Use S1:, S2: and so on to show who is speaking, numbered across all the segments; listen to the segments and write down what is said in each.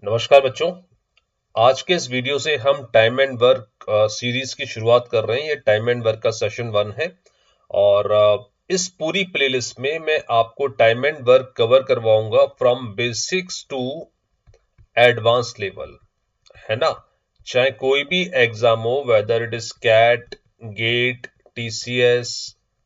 S1: नमस्कार बच्चों। आज के इस वीडियो से हम टाइम एंड वर्क सीरीज की शुरुआत कर रहे हैं। ये टाइम एंड वर्क का सेशन 1 है और इस पूरी प्लेलिस्ट में मैं आपको टाइम एंड वर्क कवर करवाऊंगा from basics to advance level, है ना। चाहे कोई भी एग्जाम हो, whether it is CAT, GATE, TCS,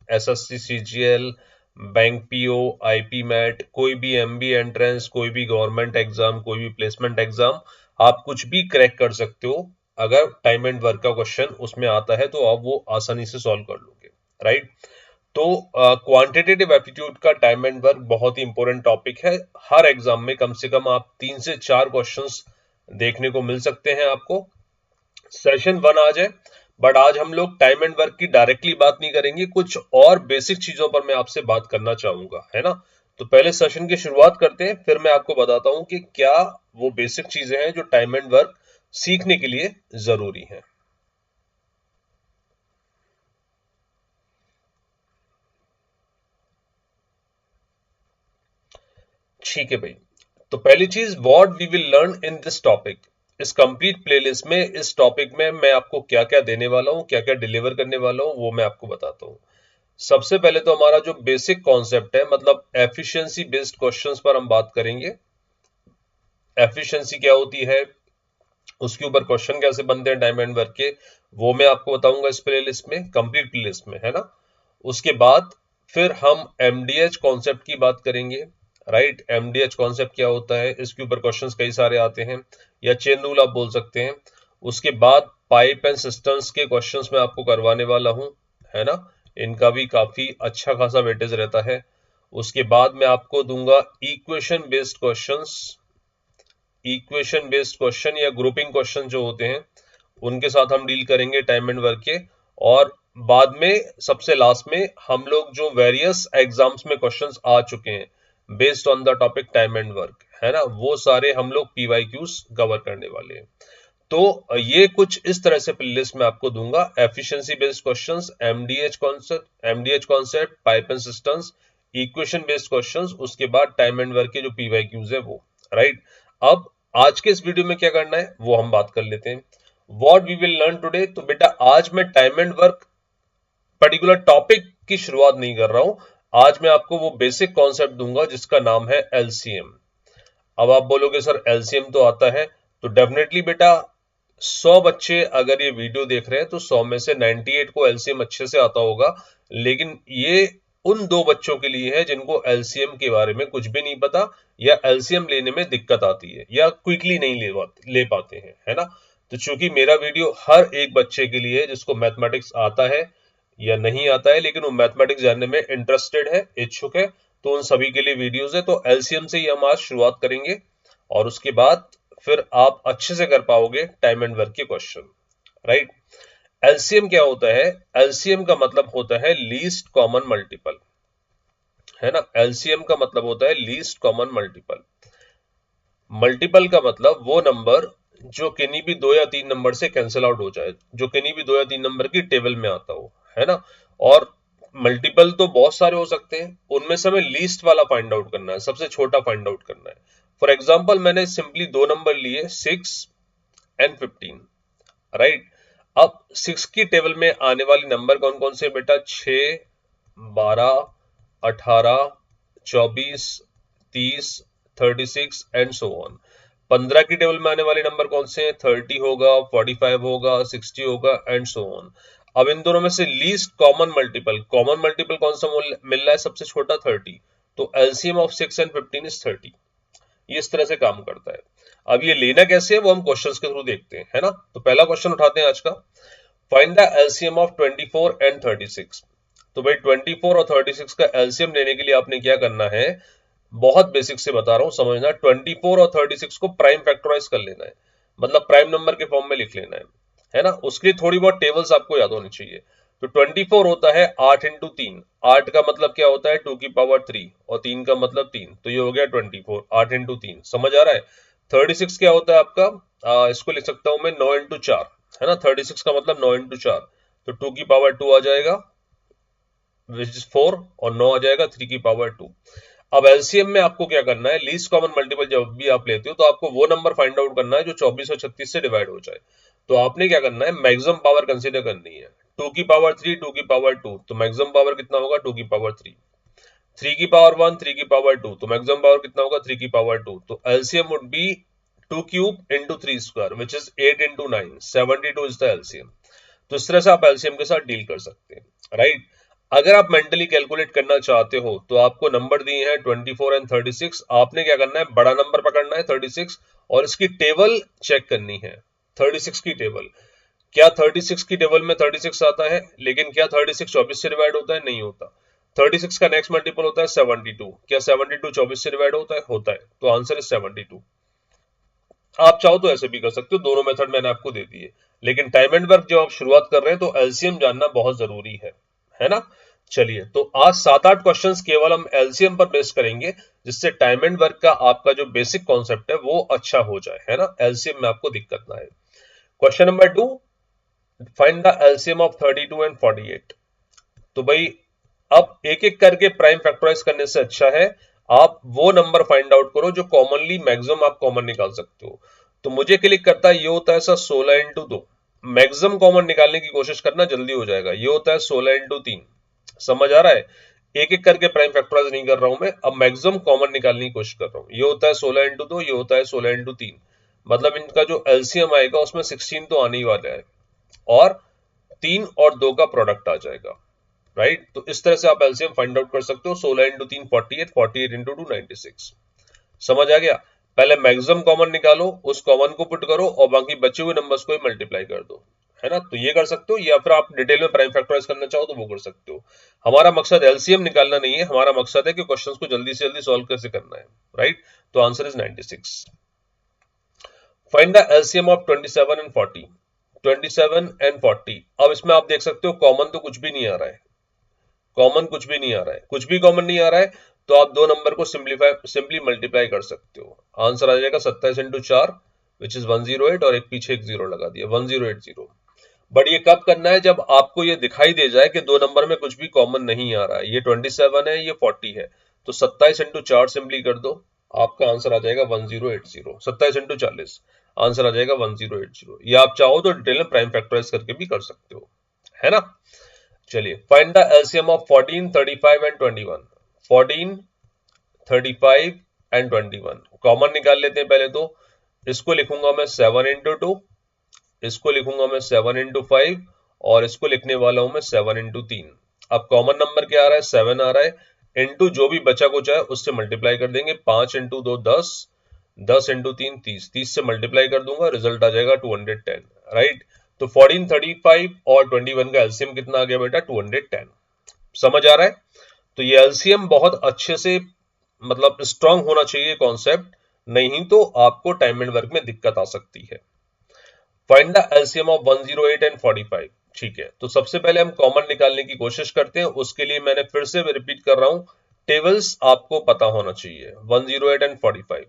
S1: SSC CGL, bank PO, IP MAT, कोई भी एमबी एंट्रेंस, कोई भी गवर्नमेंट एग्जाम, कोई भी प्लेसमेंट एग्जाम, आप कुछ भी क्रैक कर सकते हो। अगर टाइम एंड वर्क का क्वेश्चन उसमें आता है तो आप वो आसानी से सॉल्व कर लोगे, राइट। तो क्वांटिटेटिव एप्टीट्यूड का टाइम एंड वर्क बहुत ही इंपॉर्टेंट टॉपिक है। हर एग्जाम में कम से कम आप 3 से 4 क्वेश्चंस देखने को मिल सकते हैं आपको। सेशन 1 आज है, बट आज हम लोग टाइम एंड वर्क की डायरेक्टली बात नहीं करेंगे, कुछ और बेसिक चीजों पर मैं आपसे बात करना चाहूंगा, है ना। तो पहले सेशन की शुरुआत करते हैं, फिर मैं आपको बताता हूं कि क्या वो बेसिक चीजें हैं जो टाइम एंड वर्क सीखने के लिए जरूरी है। ठीक है भाई। तो पहली चीज, what we will learn in this topic. इस कंप्लीट प्लेलिस्ट में, इस टॉपिक में मैं आपको क्या क्या देने वाला हूँ, क्या क्या डिलीवर करने वाला हूँ, वो मैं आपको बताता हूँ। सबसे पहले तो हमारा जो बेसिक कॉन्सेप्ट है, मतलब एफिशिएंसी बेस्ड क्वेश्चंस पर हम बात करेंगे। एफिशिएंसी क्या होती है, उसके ऊपर क्वेश्चन कैसे बनते हैं टाइम एंड वर्क के, वो मैं आपको बताऊंगा इस प्लेलिस्ट में, कंप्लीट प्लेलिस्ट में, है ना। उसके बाद फिर हम एमडीएच कॉन्सेप्ट की बात करेंगे, राइट। एमडीएच कॉन्सेप्ट क्या होता है, इसके ऊपर क्वेश्चंस कई सारे आते हैं, या चेन रूल आप बोल सकते हैं। उसके बाद पाइप एंड सिस्टम्स के क्वेश्चंस मैं आपको करवाने वाला हूं, है ना। इनका भी काफी अच्छा खासा वेटेज रहता है। उसके बाद मैं आपको दूंगा equation based questions. Equation based question या ग्रुपिंग क्वेश्चन जो होते हैं, उनके साथ हम डील करेंगे टाइम एंड वर्क के। और बाद में सबसे लास्ट में हम लोग जो वेरियस एग्जाम्स में क्वेश्चंस आ चुके हैं based on the topic time and work, है ना, वो सारे हम लोग पीवाईक्यूज कवर करने वाले हैं। तो ये कुछ इस तरह से प्लेलिस्ट में आपको दूंगा। Efficiency based questions, MDH concept, pipe and systems, equation based questions, उसके बाद टाइम एंड वर्क के जो पीवाईक्यूज है वो, राइट। अब आज के इस वीडियो में क्या करना है वो हम बात कर लेते हैं। What we will learn today. तो बेटा आज मैं time and work particular topic की शुरुआत नहीं कर रहा हूं। आज मैं आपको वो बेसिक कॉन्सेप्ट दूंगा जिसका नाम है एलसीएम। अब आप बोलोगे सर एलसीएम तो आता है, तो डेफिनेटली बेटा 100 बच्चे अगर ये वीडियो देख रहे हैं तो 100 में से 98 को एलसीएम अच्छे से आता होगा। लेकिन ये उन 2 बच्चों के लिए है जिनको एलसीएम के बारे में कुछ भी नहीं पता, या एलसीएम लेने में दिक्कत आती है, या क्विकली नहीं ले पाते हैं, है ना। तो चूंकि मेरा वीडियो हर एक बच्चे के लिए है जिसको मैथमेटिक्स आता है या नहीं आता है, लेकिन वो मैथमेटिक्स जानने में इंटरेस्टेड है, इच्छुक है, तो उन सभी के लिए वीडियोस है। तो एलसीएम से ही हम आज शुरुआत करेंगे और उसके बाद फिर आप अच्छे से कर पाओगे टाइम एंड वर्क के क्वेश्चन, राइट। एलसीएम क्या होता है। एलसीएम का मतलब होता है लीस्ट कॉमन मल्टीपल, है ना। एलसीएम का मतलब होता है लीस्ट कॉमन मल्टीपल। मल्टीपल का मतलब वो नंबर जो किन्हीं भी 2 या 3 नंबर से कैंसिल आउट हो जाए, जो किन्हीं भी 2 या 3 नंबर की टेबल में आता हो, है ना। और मल्टीपल तो बहुत सारे हो सकते हैं, उनमें से हमें लीस्ट वाला फाइंड आउट करना है, सबसे छोटा फाइंड आउट करना है। फॉर एग्जाम्पल मैंने सिंपली 2 नंबर लिए 6 और 15, राइट। अब 6 की टेबल में आने वाले नंबर कौन कौन से बेटा, 6, 12, 18, 24, 30, 36 एंड सो ऑन। 15 की टेबल में आने वाले नंबर कौन से हैं, 30 होगा, 45 होगा, 60 होगा एंड सो ऑन। अब इन दोनों में से लीस्ट कॉमन मल्टीपल कौन सा मिल रहा है, सबसे छोटा 30। तो एलसीएम ऑफ 6 एंड 15 इज 30। ये इस तरह से काम करता है। अब ये लेना कैसे है वो हम क्वेश्चंस के थ्रू देखते हैं, है ना। तो पहला क्वेश्चन उठाते हैं आज का। Find the LCM of 24 and 36। तो भाई 24 और 36 का एलसीएम लेने के लिए आपने क्या करना है, बहुत बेसिक से बता रहा हूं, समझना। 24 और 36 को प्राइम फैक्टराइज कर लेना है, मतलब प्राइम नंबर के फॉर्म में लिख लेना है ना। उसके लिए थोड़ी बहुत टेबल्स आपको याद होनी चाहिए। तो 24 होता है 8 × 3। 8 का मतलब क्या होता है 2 की पावर 3, और 3 का मतलब 3, तो ये हो गया 24, 8 × 3, समझ आ रहा है। 36 क्या होता है आपका, इसको लिख सकता हूं मैं 9 × 4, है ना। 36 का मतलब 9 × 4, तो 2 की पावर 2 आ जाएगा विच इज 4, और 9 आ जाएगा 3 की पावर 2। अब एलसीएम में आपको क्या करना है, लीस्ट कॉमन मल्टीपल जब भी आप लेते हो तो आपको वो नंबर फाइंड आउट करना है जो 24 और 36 से डिवाइड हो जाए। तो आपने क्या करना है, मैक्सिमम पावर कंसीडर करनी है। 2 की पावर 3, 2 की पावर 2, तो मैक्सिमम पावर कितना होगा, 2 की पावर 3। 3 की पावर 1, 3 की पावर 2, तो मैक्सिमम पावर कितना होगा, 3 की पावर 2। तो LCM would be 2 cube into 3 square which is 8 into 9, 72 is the LCM. तो इस तरह से आप एलसीएम के साथ डील कर सकते हैं, राइट। अगर आप मेंटली कैलकुलेट करना चाहते हो तो आपको नंबर दिए हैं 24 एंड 36। आपने क्या करना है, बड़ा नंबर पकड़ना है 36 और इसकी टेबल चेक करनी है, 36 की टेबल। क्या 36 की टेबल में 36 आता है, लेकिन क्या 36 24 से डिवाइड होता है, नहीं होता। 36 का नेक्स्ट मल्टीपल होता है 72। क्या 72 24 से डिवाइड होता है, होता है। तो आंसर इज 72। आप चाहो तो ऐसे भी कर सकते हो, दोनों मेथड मैंने आपको दे दिए। लेकिन टाइम एंड वर्क जब आप शुरुआत कर रहे हैं तो एलसीएम जानना बहुत जरूरी है ना। चलिए, तो आज 7-8 क्वेश्चंस केवल हम एलसीएम पर बेस करेंगे, जिससे टाइम एंड वर्क का आपका जो बेसिक कॉन्सेप्ट है वो अच्छा हो जाए, है ना। एलसीएम में आपको दिक्कत ना आए। Question number 2, find the LCM of 32 and 48। तो भाई, अब एक एक करके प्राइम फैक्टराइज करने से अच्छा है आप वो नंबर फाइंड आउट करो जो कॉमनली मैक्सिमम आप कॉमन निकाल सकते हो। तो मुझे क्लिक करता है, ये होता है सर 16 इंटू 2। मैक्सिमम कॉमन निकालने की कोशिश करना, जल्दी हो जाएगा। ये होता है 16 इंटू 3। समझ आ रहा है, एक एक करके प्राइम फैक्टराइज नहीं कर रहा हूं मैं, अब मैक्सिमम कॉमन निकालने की कोशिश कर रहा हूं। ये होता है 16 इंटू 2, ये होता है 16 इंटू 3। मतलब इनका जो एलसीएम आएगा उसमें 16 तो आने ही वाला है, और 3 और 2 का प्रोडक्ट आ जाएगा, राइट। तो इस तरह से आप एलसीएम फाइंड आउट कर सकते हो। 16 इंटू 3 48, 48 इंटू 2 96। समझ आ गया। पहले मैक्सिमम कॉमन निकालो, उस कॉमन को पुट करो और बाकी बचे हुए नंबर्स को ही मल्टीप्लाई कर दो, है ना। तो ये कर सकते हो, या फिर आप डिटेल में प्राइम फैक्टराइज करना चाहो तो वो कर सकते हो। हमारा मकसद एलसीएम निकालना नहीं है, हमारा मकसद है कि क्वेश्चंस को जल्दी से जल्दी सॉल्व कैसे करना है, राइट। तो answer is 96। Find the LCM of 27 and 40। 27 and 40, अब इसमें आप देख सकते हो कॉमन तो कुछ भी नहीं आ रहा है, कॉमन कुछ भी नहीं आ रहा है, कुछ भी कॉमन नहीं आ रहा है। तो आप दो नंबर को सिंपली मल्टीप्लाई कर सकते हो। आंसर आ जाएगा 27 इंटू 4 विच इज 108, और एक पीछे एक जीरो लगा दिया, 1080। बट ये कब करना है, जब आपको ये दिखाई दे जाए कि दो नंबर में कुछ भी कॉमन नहीं आ रहा है। ये 27 है, ये 40 है, तो 27 इंटू 4 सिंपली कर दो, आपका आंसर आ जाएगा 1080। 27 इंटू 40, आंसर आ जाएगा 1080। ये आप चाहो तो डिटेल में प्राइम फैक्टराइज करके भी कर सकते हो, है ना। चलिए, find the LCM of 14, 35 and 21। 14, 35 and 21 common निकाल लेते हैं पहले तो। इसको लिखूंगा मैं 7 इंटू 2, इसको लिखूंगा मैं 7 इंटू 5, और इसको लिखने वाला हूं मैं 7 इंटू 3। अब कॉमन नंबर क्या आ रहा है, 7 आ रहा है, इंटू जो भी बचा कुछ है उससे मल्टीप्लाई कर देंगे। 5 इंटू 2 10, 10 इंटू 3 30, 30 से मल्टीप्लाई कर दूंगा, रिजल्ट आ जाएगा 210, राइट। तो 14, 35 और 21 का एलसीएम कितना आ गया बेटा, 210। समझ आ रहा है। तो ये एलसीएम बहुत अच्छे से मतलब स्ट्रांग होना चाहिए कॉन्सेप्ट, नहीं तो आपको टाइम एंड वर्क में दिक्कत आ सकती है। Find the LCM of 108 and 45। ठीक है, तो सबसे पहले हम कॉमन निकालने की कोशिश करते हैं। उसके लिए मैंने फिर से रिपीट कर रहा हूं, टेबल्स आपको पता होना चाहिए। 108 एंड 45,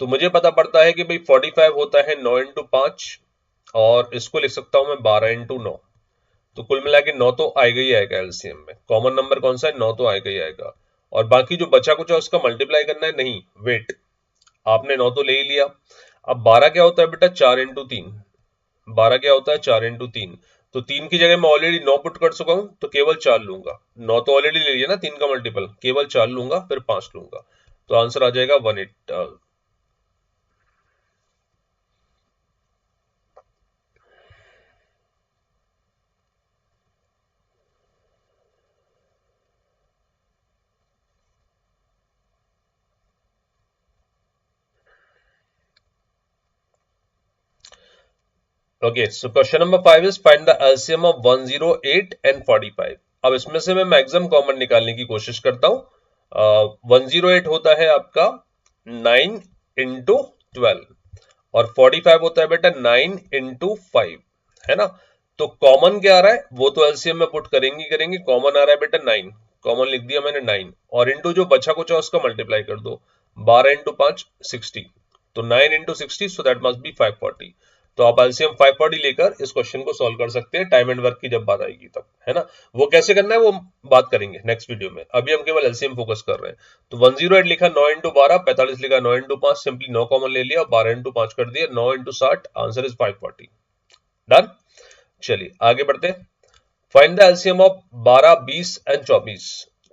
S1: तो मुझे पता पड़ता है कि भाई 45 होता है 9 इंटू 5, और इसको लिख सकता हूं मैं 12 इंटू 9। तो कुल मिला के 9 तो आएगा ही आएगा एलसीएम में। कॉमन नंबर कौन सा है, 9 तो आएगा ही आएगा। और बाकी जो बचा कुछ है उसका मल्टीप्लाई करना है, नहीं वेट, आपने 9 तो ले ही लिया। अब 12 क्या होता है बेटा, 4 इंटू 3। 12 क्या होता है, 4 इंटू 3। तो 3 की जगह मैं ऑलरेडी 9 पुट कर चुका हूं, तो केवल 4 लूंगा। 9 तो ऑलरेडी ले लिया ना, 3 का मल्टीपल, केवल 4 लूंगा, फिर 5 लूंगा। तो आंसर आ जाएगा 18। Okay, so question number 5 is find the LCM of 108 and 45। अब इसमें से मैं मैक्सिमम कॉमन निकालने की कोशिश करता हूं। 108 होता है आपका 9 इंटू 12, और 45 होता है बेटा 9 इंटू 5, है ना। तो कॉमन क्या आ रहा है वो तो एलसीएम में पुट करेंगे करेंगे। कॉमन आ रहा है बेटा 9, कॉमन लिख दिया मैंने 9, और इंटू जो बचा कुछ है उसका मल्टीप्लाई कर दो। 12 इंटू 5 60, तो 9 into 60, so that must B 540। तो आप एलसीएम 540 लेकर इस क्वेश्चन को सॉल्व कर सकते हैं टाइम एंड वर्क की जब बात आएगी तब, है ना। वो कैसे करना है वो बात करेंगे नेक्स्ट वीडियो में, अभी हम केवल एलसीएम फोकस कर रहे हैं। तो 108 लिखा 9 इंटू 12, 45 लिखा 9 इंटू 5, सिंपली 9 कॉमन ले लिया, 12 इंटू 5 कर दिया, 9 इंटू 60, आंसर इज 540। डन। चलिए आगे बढ़ते हैं। Find the LCM of 12, 20 and 24।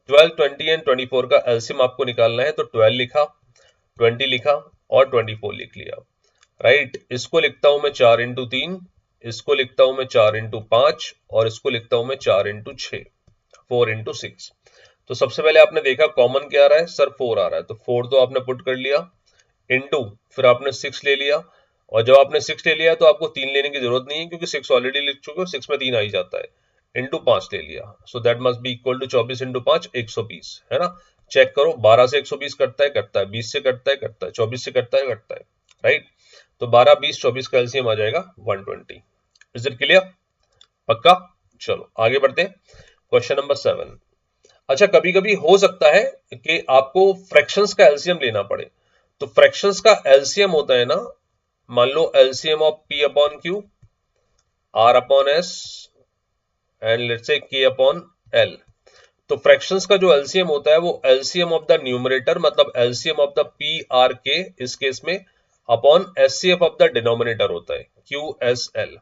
S1: 12, 20 and 24 का एलसीएम आपको निकालना है, तो 12 लिखा, 20 लिखा और 24 लिख लिया, राइट। इसको लिखता हूं मैं 4 इंटू 3, इसको लिखता हूं मैं 4 इंटू 5 और इसको लिखता हूं मैं 4 इंटू 6, 4 इंटू 6। तो सबसे पहले आपने देखा कॉमन क्या आ रहा है सर, 4 आ रहा है, तो 4 तो आपने पुट कर लिया, इंटू फिर आपने 6 ले लिया, और जब आपने 6 ले लिया तो आपको 3 लेने की जरूरत नहीं है क्योंकि 6 ऑलरेडी लिख चुके हो, 6 में 3 आ ही जाता है, इंटू 5 ले लिया, so that must be equal to 24 into 5, 120, है ना। चेक करो 12 से 120 कटता है, कटता है, 20 से कटता है, कटता है, 24 से कटता है, कटता है, राइट। तो 12, 20, 24 का एलसीएम आ जाएगा 120। Is it clear? पक्का? चलो आगे बढ़ते हैं। Question number 7। अच्छा, कभी कभी हो सकता है कि आपको फ्रैक्शंस का एलसीएम लेना पड़े, तो फ्रैक्शंस का एलसीएम होता है ना, मान लो LCM of P upon Q, R upon S and let's say K upon L. तो फ्रैक्शंस का जो एलसीएम होता है वो एलसीएम ऑफ द न्यूमरेटर, मतलब LCM of the P R के इस केस में, upon HCF of the denominator होता है क्यू एस एल,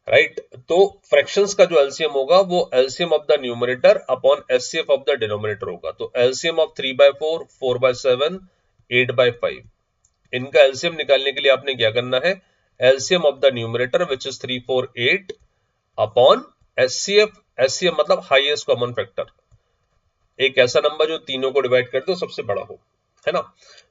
S1: राइट। तो फ्रैक्शंस का जो एलसीएम होगा वो LCM of the numerator upon HCF of the denominator होगा। तो एलसीएम ऑफ 3/4, 4/7, 8/5, इनका एलसीएम निकालने के लिए आपने क्या करना है, LCM of the numerator which is 3, 4, 8 upon HCF, HCF मतलब हाईएस्ट कॉमन फैक्टर, एक ऐसा नंबर जो तीनों को डिवाइड कर दो सबसे बड़ा हो, है ना।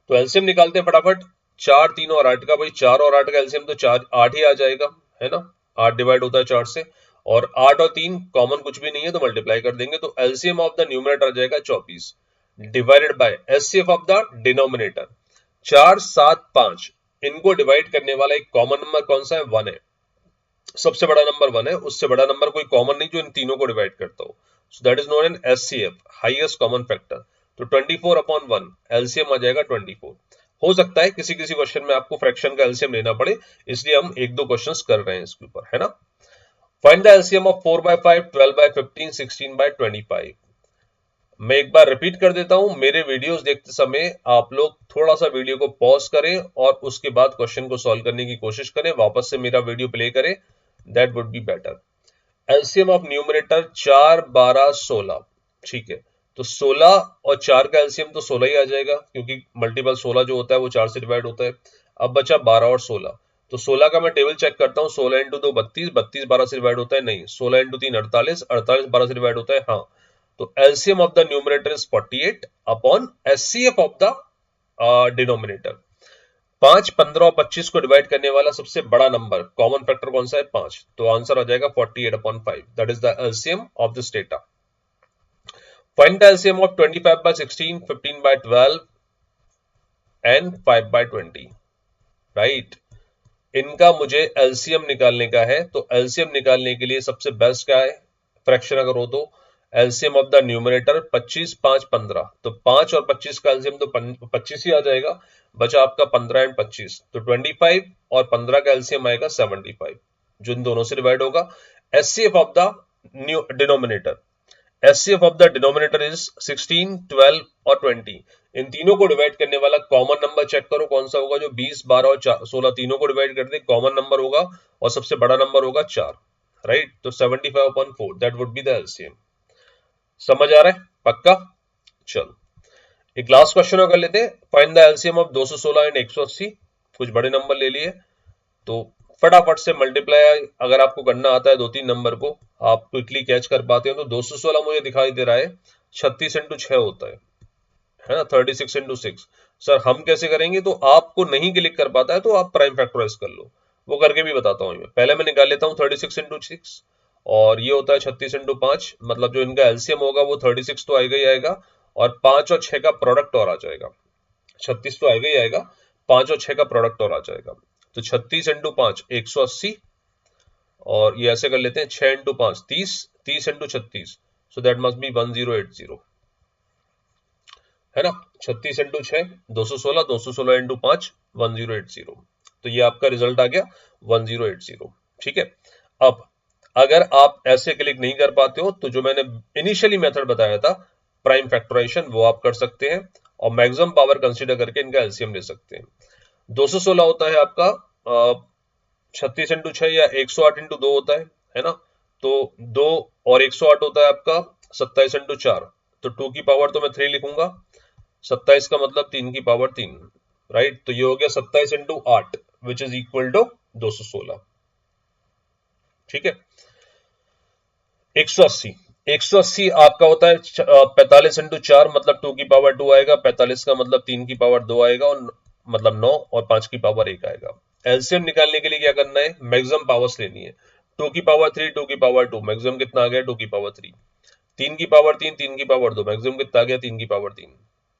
S1: तो एलसीएम निकालते हैं फटाफट, 4, 3 और 8 का, भाई 4 और 8 का एलसीएम तो 4, 8 ही आ जाएगा, है ना। 8 डिवाइड होता है 4 से, और 8 और 3 कॉमन कुछ भी नहीं है तो मल्टीप्लाई कर देंगे, तो एलसीएम ऑफ द न्यूमरेटर आ जाएगा 24 divided by HCF of the denominator 4, 7, 5, इनको डिवाइड करने वाला एक कॉमन नंबर कौन सा है, 1 है, सबसे बड़ा नंबर 1 है, उससे बड़ा नंबर कोई कॉमन नहीं जो इन तीनों को डिवाइड करता हो, so that is known an HCF, highest common factor. तो 24 अपॉन 1 एलसीएम आ जाएगा 24। हो सकता है किसी किसी क्वेश्चन में आपको फ्रैक्शन का एलसीएम लेना पड़े, इसलिए हम एक दो क्वेश्चंस कर रहे हैं इसके ऊपर, है ना। Find the LCM of 4/5, 12/15, 16/25। मैं एक बार रिपीट कर देता हूं, मेरे वीडियोस देखते समय आप लोग थोड़ा सा वीडियो को पॉज करें और उसके बाद क्वेश्चन को सॉल्व करने की कोशिश करें, वापस से मेरा वीडियो प्ले करें, that would be better. LCM of numerator 4, 12, 16, ठीक है। तो 16 और 4 का एलसीएम तो 16 ही आ जाएगा क्योंकि मल्टीपल 16 जो होता है वो 4 से डिवाइड होता है। अब बचा 12 और 16, तो 16 का मैं टेबल चेक करता हूँ, 16 इंटू 2 32, 32 12 से डिवाइड होता है नहीं, 16 इंटू 3 48, 48 12 से डिवाइड होता है हाँ। तो LCM of the numerator is 48 upon HCF of the denominator. 5, 15 और 25 को डिवाइड करने वाला सबसे बड़ा नंबर कॉमन फैक्टर कौन सा है, 5, तो आंसर आ जाएगा 48/5, that is the LCM of this data. Find the LCM of 25/16, 15/12 and 5/20, right. इनका मुझे एलसीएम निकालने का है, तो एलसीएम निकालने के लिए सबसे बेस्ट क्या है, फ्रैक्शन अगर हो तो एलसीएम ऑफ द न्यूमरेटर 25, 5, 15, तो 5 और 25 का एलसीएम तो 25 ही आ जाएगा, बचा आपका 15 एंड 25, तो 25 और 15 का एलसीएम आएगा 75, जो इन दोनों से डिवाइड होगा। HCF of the denominator, HCF of the denominator is 16, 12 और 20, इन तीनों को डिवाइड करने वाला कॉमन नंबर चेक करो कौन सा होगा, जो 20, 12 और 16 तीनों को डिवाइड कर दे, कॉमन नंबर होगा और सबसे बड़ा नंबर होगा 4, राइट। तो 75/4 that would be the LCM. समझ आ रहा है? पक्का? चलो एक लास्ट क्वेश्चन और कर लेते हैं। Find the LCM of 216 and 180, कुछ बड़े नंबर ले लिए, तो फटाफट से मल्टीप्लाई अगर आपको करना आता है 2-3 नंबर को, आप क्विकली कैच कर पाते हो, तो 216 मुझे दिखाई दे रहा है 36 इंटू 6 होता है ना, 36 इंटू 6। सर हम कैसे करेंगे, तो आपको नहीं क्लिक कर पाता है तो आप प्राइम फैक्टराइज कर लो, वो करके भी बताता हूं मैं। पहले मैं निकाल लेता हूं 36 इंटू 6, और ये होता है 36 इंटू 5, मतलब जो इनका एलसीएम होगा वो 36 तो आएगा ही आएगा, और 5 और 6 का प्रोडक्ट और आ जाएगा, 36 तो आएगा ही आएगा, 5 और 6 का प्रोडक्ट और आ जाएगा, तो 36 इंटू 5 180, और ये ऐसे कर लेते हैं 6 into 5 30, 30 into 36, so that must B 1080, है ना। 36 इंटू 6 216, 216 इंटू 5 1080, तो ये आपका रिजल्ट आ गया 1080। ठीक है, अब अगर आप ऐसे क्लिक नहीं कर पाते हो तो जो मैंने इनिशियली मेथड बताया था प्राइम फैक्टराइजेशन, वो आप कर सकते हैं और मैक्सिमम पावर कंसीडर करके इनका एलसीएम ले सकते हैं। 216 होता है आपका 36 इंटू 6 या 108 इंटू 2 होता है ना। तो 2 और 108 होता है आपका 27 इंटू 4, तो 2 की पावर तो मैं 3 लिखूंगा, 27 का मतलब 3 की पावर 3, राइट। तो ये हो गया 27 into 8 which is equal to 216। ठीक है, 180 180 आपका होता है 45 इंटू 4 मतलब 2 की पावर 2 आएगा, 45 का मतलब 3 की पावर 2 आएगा और मतलब 9 और 5 की पावर 1 आएगा। एलसीएम निकालने के लिए क्या करना है, मैक्सिमम पावर्स लेनी है। 2 की पावर 3, 2 की पावर 2, मैक्सिमम कितना आ गया 2 की पावर 3। 3 की पावर 3, 3 की पावर 2, मैक्सिमम कितना आ गया 3 की पावर 3।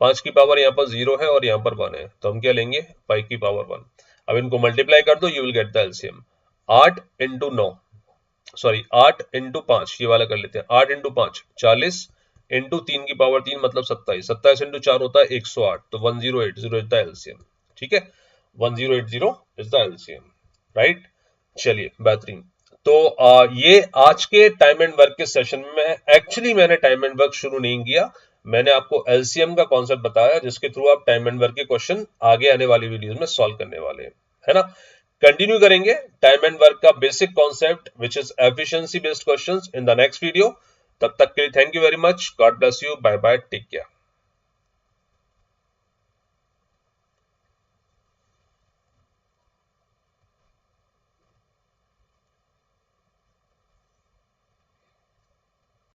S1: 5 की पावर यहाँ पर 0 है और यहाँ पर 1 है, तो हम क्या लेंगे 5 की पावर 1। अब इनको मल्टीप्लाई कर दो, you will get the LCM. 8 into 9 sorry 8 into 5, ये वाला कर लेते हैं, 8 इंटू 5 40 इंटू 3 की पावर 3 मतलब 27, 27 इंटू 4 होता है 108, तो 1080 इज द एलसीएम। ठीक है, 1080 इज द एलसीएम, राइट। चलिए बेहतरीन। तो ये आज के टाइम एंड वर्क के सेशन में एक्चुअली मैंने टाइम एंड वर्क शुरू नहीं किया, मैंने आपको एलसीएम का कॉन्सेप्ट बताया जिसके थ्रू आप टाइम एंड वर्क के क्वेश्चन आगे आने वाली वीडियोस में सॉल्व करने वाले हैं, है ना। कंटिन्यू करेंगे टाइम एंड वर्क का basic concept which is efficiency based questions in the next video. तब तक के लिए thank you very much, God bless you, bye bye, take care.